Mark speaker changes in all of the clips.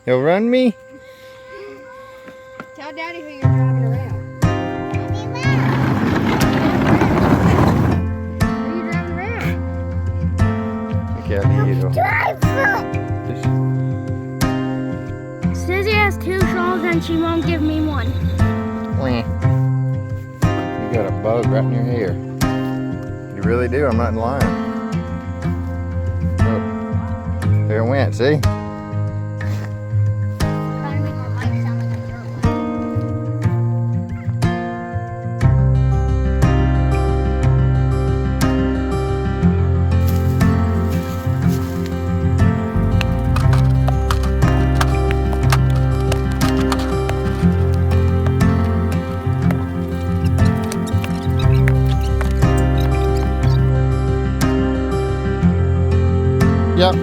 Speaker 1: He'll run me?
Speaker 2: Tell Daddy who you're driving around. Who are you driving around?
Speaker 1: Okay, I'll lead you.
Speaker 2: Susie has 2 shawls and she won't give me one.
Speaker 1: You got a bug right in your hair. You really do, I'm not lying. Oh, there it went, see? Yep.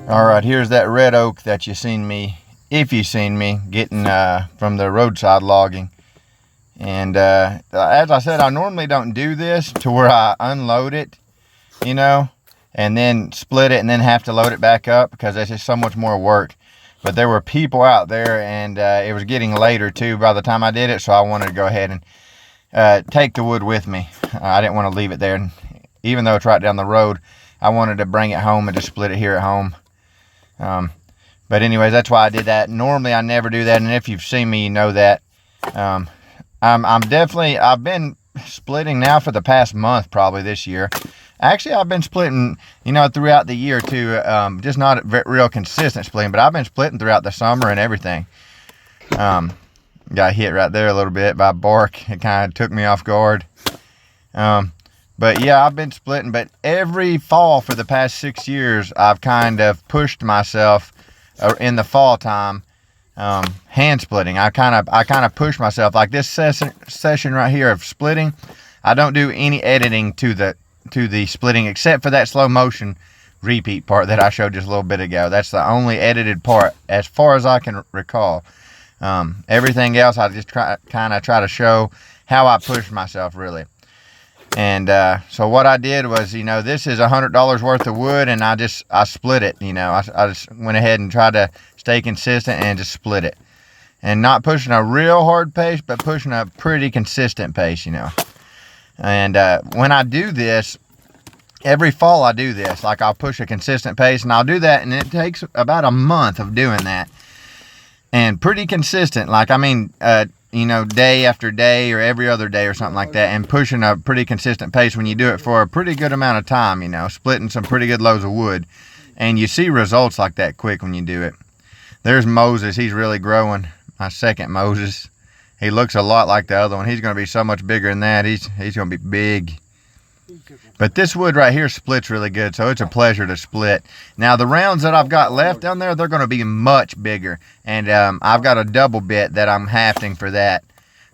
Speaker 1: All right, here's that red oak that you seen me, if you seen me, getting from the roadside logging. And as I said, I normally don't do this to where I unload it, you know, and then split it and then have to load it back up because it's just so much more work. But there were people out there, and it was getting later too by the time I did it, so I wanted to go ahead and take the wood with me. I didn't want to leave it there, and even though it's right down the road, I wanted to bring it home and just split it here at home. But anyways, that's why I did that. Normally I never do that, and if you've seen me, you know that. I've been splitting now for the past month, probably this year. Actually, I've been splitting, you know, throughout the year too. Just not real consistent splitting, but I've been splitting throughout the summer and everything. Got hit right there a little bit by bark. It kind of took me off guard. But yeah, I've been splitting, but every fall for the past 6 years, I've kind of pushed myself in the fall time, hand splitting. I kind of push myself like this session right here of splitting. I don't do any editing to the splitting except for that slow motion repeat part that I showed just a little bit ago. That's the only edited part as far as I can recall. Everything else I just try to show how I push myself really. And so what I did was, you know, this is $100 worth of wood, and I split it. You know, I just went ahead and tried to stay consistent and just split it, and not pushing a real hard pace, but pushing a pretty consistent pace, you know. And when I do this, every fall I do this, like I'll push a consistent pace, and I'll do that, and it takes about a month of doing that, and pretty consistent. Like, I mean, you know, day after day or every other day or something like that, and pushing a pretty consistent pace when you do it for a pretty good amount of time, you know, splitting some pretty good loads of wood, and you see results like that quick when you do it. There's Moses. He's really growing. My second Moses. He looks a lot like the other one. He's going to be so much bigger than that. He's going to be big. But this wood right here splits really good, so it's a pleasure to split. Now, the rounds that I've got left down there, they're going to be much bigger. And I've got a double bit that I'm hafting for that.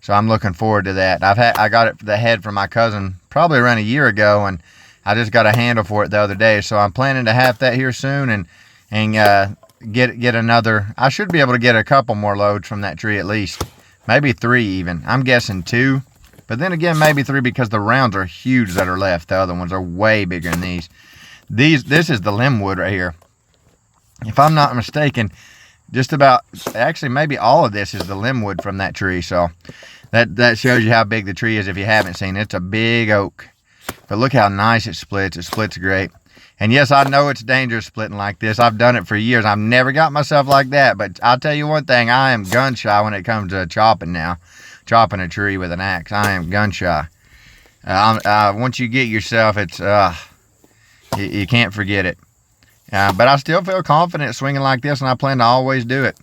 Speaker 1: So I'm looking forward to that. I got it for the head from my cousin probably around a year ago, and I just got a handle for it the other day. So I'm planning to haft that here soon and get another. I should be able to get a couple more loads from that tree at least. Maybe 3 even. I'm guessing 2. But then again, maybe 3 because the rounds are huge that are left. The other ones are way bigger than these. This is the limb wood right here. If I'm not mistaken, just about, actually maybe all of this is the limb wood from that tree. So that shows you how big the tree is if you haven't seen it. It's a big oak. But look how nice it splits. It splits great. And yes, I know it's dangerous splitting like this. I've done it for years. I've never got myself like that. But I'll tell you one thing, I am gun shy when it comes to chopping now. Chopping a tree with an axe. I am gun shy. Once you get yourself, it's you can't forget it. But I still feel confident swinging like this, and I plan to always do it.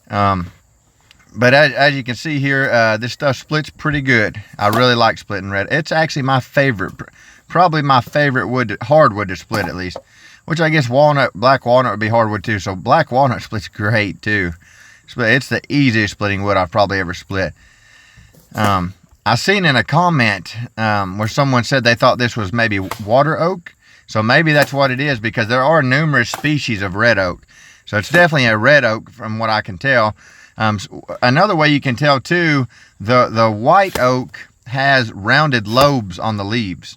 Speaker 1: But as you can see here, this stuff splits pretty good. I really like splitting red. It's actually my favorite, probably my favorite wood, hardwood to split at least. Which I guess black walnut would be hardwood too. So black walnut splits great too. It's the easiest splitting wood I've probably ever split. I seen in a comment where someone said they thought this was maybe water oak. So maybe that's what it is, because there are numerous species of red oak. So it's definitely a red oak from what I can tell. Another way you can tell too, the white oak has rounded lobes on the leaves.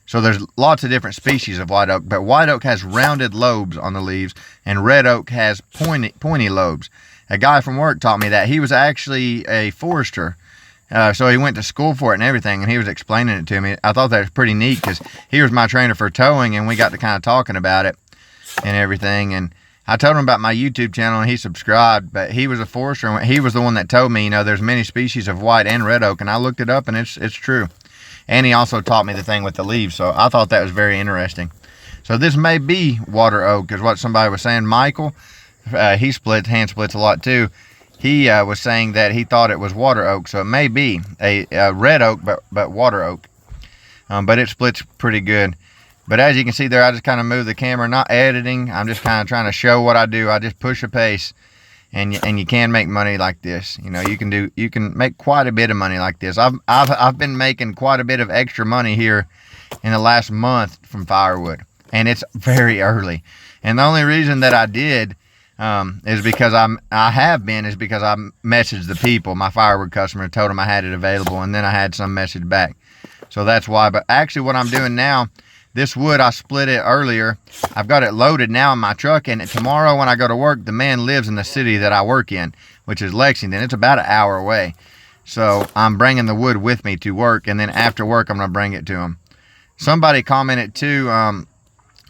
Speaker 1: So there's lots of different species of white oak, but white oak has rounded lobes on the leaves, and red oak has pointy lobes. A guy from work taught me that. He was actually a forester, so he went to school for it and everything, and he was explaining it to me. I thought that was pretty neat because he was my trainer for towing, and we got to kind of talking about it and everything. And I told him about my YouTube channel, and he subscribed, but he was a forester, and he was the one that told me, there's many species of white and red oak, and I looked it up, and it's true. And he also taught me the thing with the leaves, so I thought that was very interesting. So this may be water oak, is what somebody was saying. Michael, he hand splits a lot too. He was saying that he thought it was water oak, so it may be a red oak, but water oak. But it splits pretty good. But as you can see there, I just kind of move the camera, not editing. I'm just kind of trying to show what I do. I just push a pace, and you can make money like this. You can make quite a bit of money like this. I've been making quite a bit of extra money here in the last month from firewood, and it's very early. And the only reason that I did is because I messaged the people, my firewood customer, told them I had it available, and then I had some message back. So that's why. But actually what I'm doing now, this wood, I split it earlier. I've got it loaded now in my truck, and tomorrow when I go to work, the man lives in the city that I work in, which is Lexington. It's about an hour away. So I'm bringing the wood with me to work, and then after work, I'm going to bring it to him. Somebody commented too, and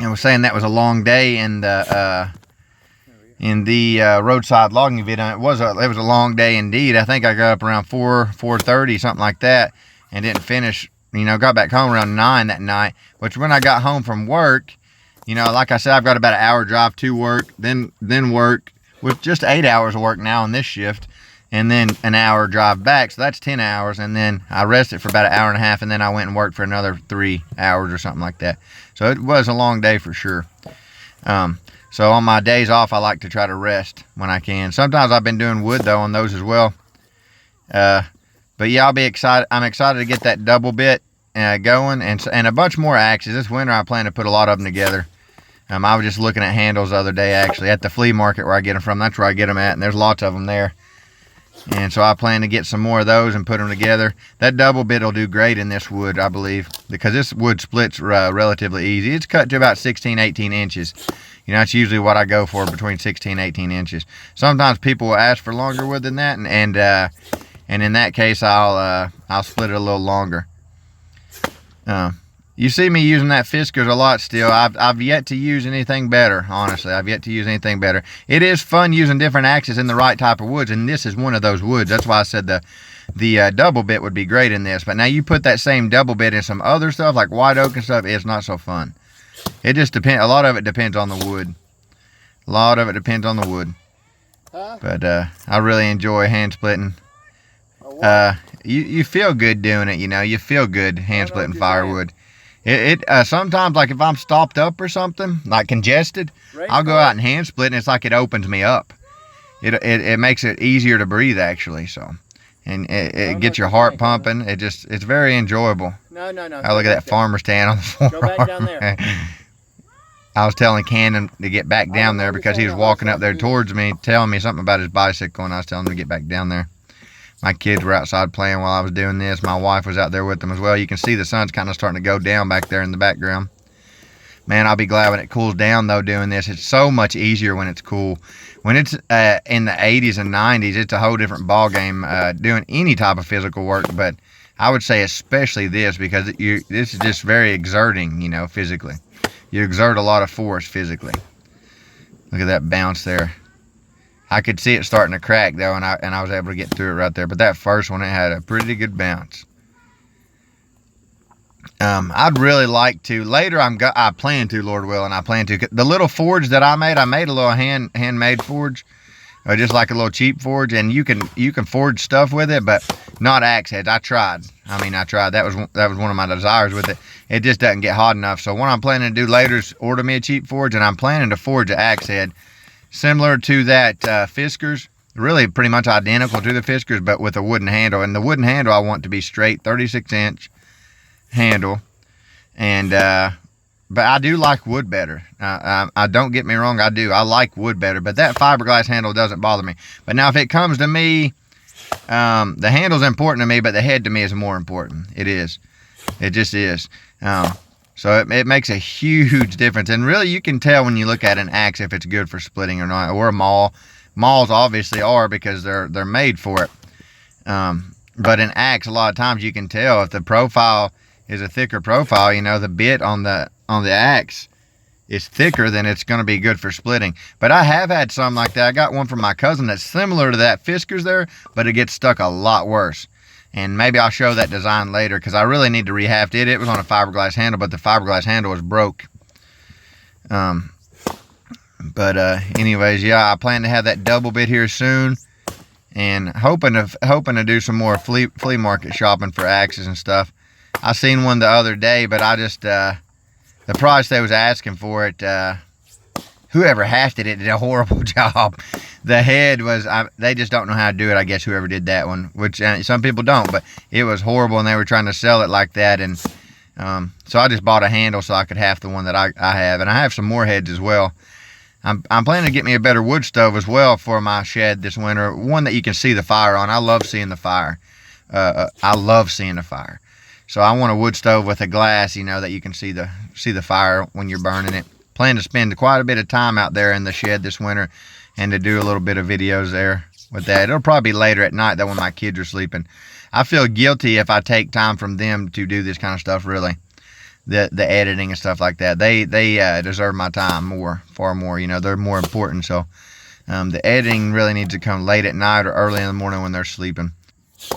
Speaker 1: was saying that was a long day in the roadside logging video. It was a long day indeed. I think I got up around 4:30, something like that, and didn't finish. Got back home around 9 that night, which when I got home from work, like I said, I've got about an hour drive to work, then work, with just 8 hours of work now on this shift, and then an hour drive back, so that's 10 hours, and then I rested for about an hour and a half, and then I went and worked for another 3 hours or something like that. So it was a long day for sure. So on my days off, I like to try to rest when I can. Sometimes I've been doing wood though on those as well. But yeah, I'll be excited. I'm excited to get that double bit going, and a bunch more axes. This winter I plan to put a lot of them together. I was just looking at handles the other day, actually, at the flea market where I get them from. That's where I get them at, and there's lots of them there. And so I plan to get some more of those and put them together. That double bit will do great in this wood, I believe, because this wood splits relatively easy. It's cut to about 16, 18 inches. That's usually what I go for, between 16 18 inches. Sometimes people will ask for longer wood than that, and in that case, I'll split it a little longer. You see me using that Fiskars a lot still. I've yet to use anything better, honestly. I've yet to use anything better. It is fun using different axes in the right type of woods, and this is one of those woods. That's why I said the double bit would be great in this. But now you put that same double bit in some other stuff, like white oak and stuff, it's not so fun. It just depends. A lot of it depends on the wood. But I really enjoy hand splitting. You feel good doing it, you feel good hand splitting firewood. It sometimes, like if I'm stopped up or something, like congested, I'll go out and hand split, and it's like it opens me up. It makes it easier to breathe, actually. So, and it gets your heart pumping. It's very enjoyable.
Speaker 2: No.
Speaker 1: I look at that farmer stand on the floor.
Speaker 2: Go back down there.
Speaker 1: I was telling Cannon to get back down there because he was walking up there towards me, telling me something about his bicycle, and I was telling him to get back down there. My kids were outside playing while I was doing this. My wife was out there with them as well. You can see the sun's kind of starting to go down back there in the background. Man, I'll be glad when it cools down, though, doing this. It's so much easier when it's cool. When it's in the 80s and 90s, it's a whole different ball game doing any type of physical work. But I would say especially this, because this is just very exerting, physically. You exert a lot of force physically. Look at that bounce there. I could see it starting to crack though, and I was able to get through it right there. But that first one, it had a pretty good bounce. I'd really like to later. I plan to, Lord willing, I plan to. The little forge that I made a little handmade forge, just like a little cheap forge, and you can forge stuff with it, but not axe heads. I tried. That was one of my desires with it. It just doesn't get hot enough. So what I'm planning to do later is order me a cheap forge, and I'm planning to forge an axe head similar to that Fiskars, really pretty much identical to the Fiskars, but with a wooden handle. And the wooden handle I want to be straight, 36-inch handle, and but I do like wood better. I don't get me wrong, I do. I like wood better, but that fiberglass handle doesn't bother me. But now if it comes to me, the handle's important to me, but the head to me is more important. It is. It just is. So it makes a huge difference. And really you can tell when you look at an axe if it's good for splitting or not, or a maul. Mauls obviously are because they're made for it. But an axe, a lot of times you can tell if the profile is a thicker profile, you know, the bit on the axe is thicker, then it's going to be good for splitting. But I have had some like that. I got one from my cousin that's similar to that Fisker's there, but it gets stuck a lot worse. And maybe I'll show that design later because I really need to rehaft it. It was on a fiberglass handle, but the fiberglass handle was broke. Anyways, yeah, I plan to have that double bit here soon, and hoping to do some more flea market shopping for axes and stuff. I seen one the other day, but I just the price they was asking for it, whoever hafted it did a horrible job. The head was, they just don't know how to do it, I guess, whoever did that one, which some people don't, but it was horrible, and they were trying to sell it like that. And so I just bought a handle so I could haft the one that I have, and I have some more heads as well. I'm planning to get me a better wood stove as well for my shed this winter, one that you can see the fire on. I love seeing the fire. I love seeing the fire. So I want a wood stove with a glass, you know, that you can see the fire when you're burning it. Plan to spend quite a bit of time out there in the shed this winter and to do a little bit of videos there with that. It'll probably be later at night though when my kids are sleeping. I feel guilty if I take time from them to do this kind of stuff, really. The editing and stuff like that. They deserve my time far more, you know, they're more important. So the editing really needs to come late at night or early in the morning when they're sleeping.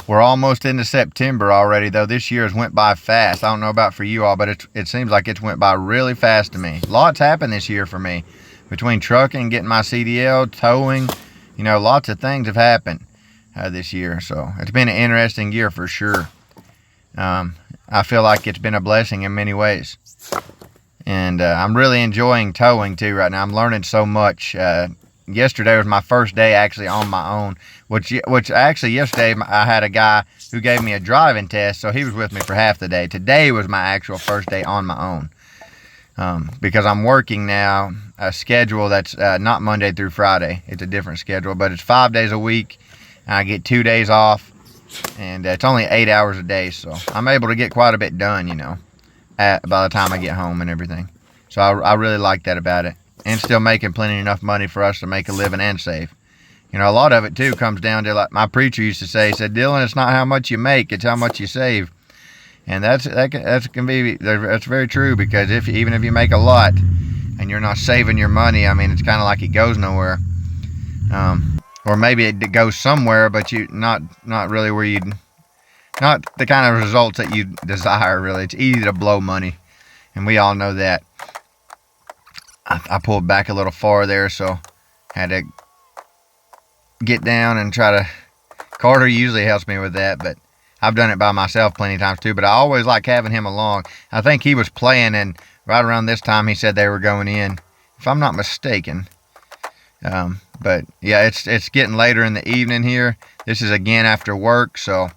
Speaker 1: We're almost into September already, though. This year has went by fast. I don't know about for you all, but it seems like it's went by really fast to me. Lots happened this year for me. Between trucking, getting my CDL, towing, you know, lots of things have happened this year. So it's been an interesting year for sure. I feel like it's been a blessing in many ways. And I'm really enjoying towing too right now. I'm learning so much. Yesterday was my first day actually on my own, which actually yesterday I had a guy who gave me a driving test, so he was with me for half the day. Today was my actual first day on my own, because I'm working now a schedule that's not Monday through Friday. It's a different schedule, but it's 5 days a week, and I get 2 days off, and it's only 8 hours a day, so I'm able to get quite a bit done, you know, by the time I get home and everything. So I really like that about it. And still making plenty enough money for us to make a living and save. You know, a lot of it too comes down to, like my preacher used to say, he said, Dylan, it's not how much you make, it's how much you save. And that's very true, because even if you make a lot and you're not saving your money, I mean, it's kind of like it goes nowhere. Or maybe it goes somewhere, but you not really where you, not the kind of results that you desire. Really, it's easy to blow money, and we all know that. I pulled back a little far there, so had to get down and try to. Carter usually helps me with that, but I've done it by myself plenty of times too. But I always like having him along. I think he was playing, and right around this time he said they were going in, if I'm not mistaken. But yeah, it's getting later in the evening here. This is again after work, so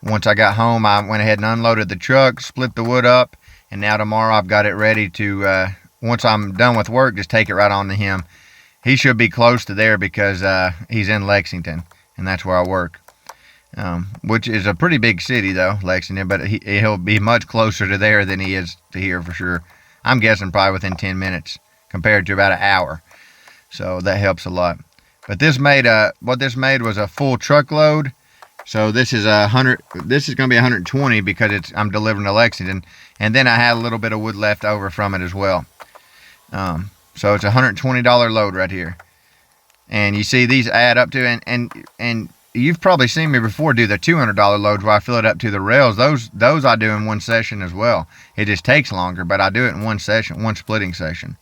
Speaker 1: once I got home, I went ahead and unloaded the truck, split the wood up, and now tomorrow I've got it ready to. Once I'm done with work, just take it right on to him. He should be close to there because he's in Lexington, and that's where I work, which is a pretty big city, though, Lexington, but he'll be much closer to there than he is to here for sure. I'm guessing probably within 10 minutes compared to about an hour, so that helps a lot. But what this made was a full truckload. So this is 100. This is going to be 120 because I'm delivering to Lexington, and then I had a little bit of wood left over from it as well. So it's a $120 load right here, and you see these add up to, and you've probably seen me before do the $200 loads where I fill it up to the rails. Those I do in one session as well. It just takes longer, but I do it in one session, one splitting session,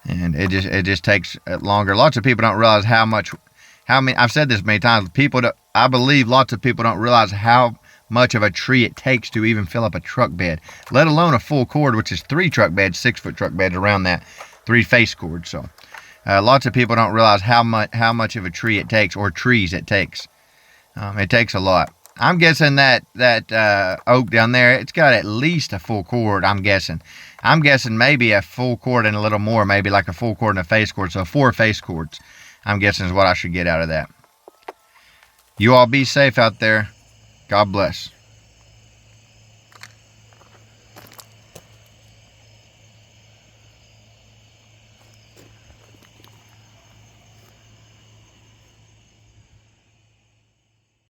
Speaker 1: and it just takes longer. Lots of people don't realize how many. I've said this many times. I believe lots of people don't realize how much of a tree it takes to even fill up a truck bed, let alone a full cord, which is 3 truck beds, 6-foot truck beds around that, 3 face cords. So lots of people don't realize how much of a tree it takes, or trees it takes. It takes a lot. I'm guessing that oak down there, it's got at least a full cord, I'm guessing. I'm guessing maybe a full cord and a little more, maybe like a full cord and a face cord. So 4 face cords, I'm guessing is what I should get out of that. You all be safe out there. God bless.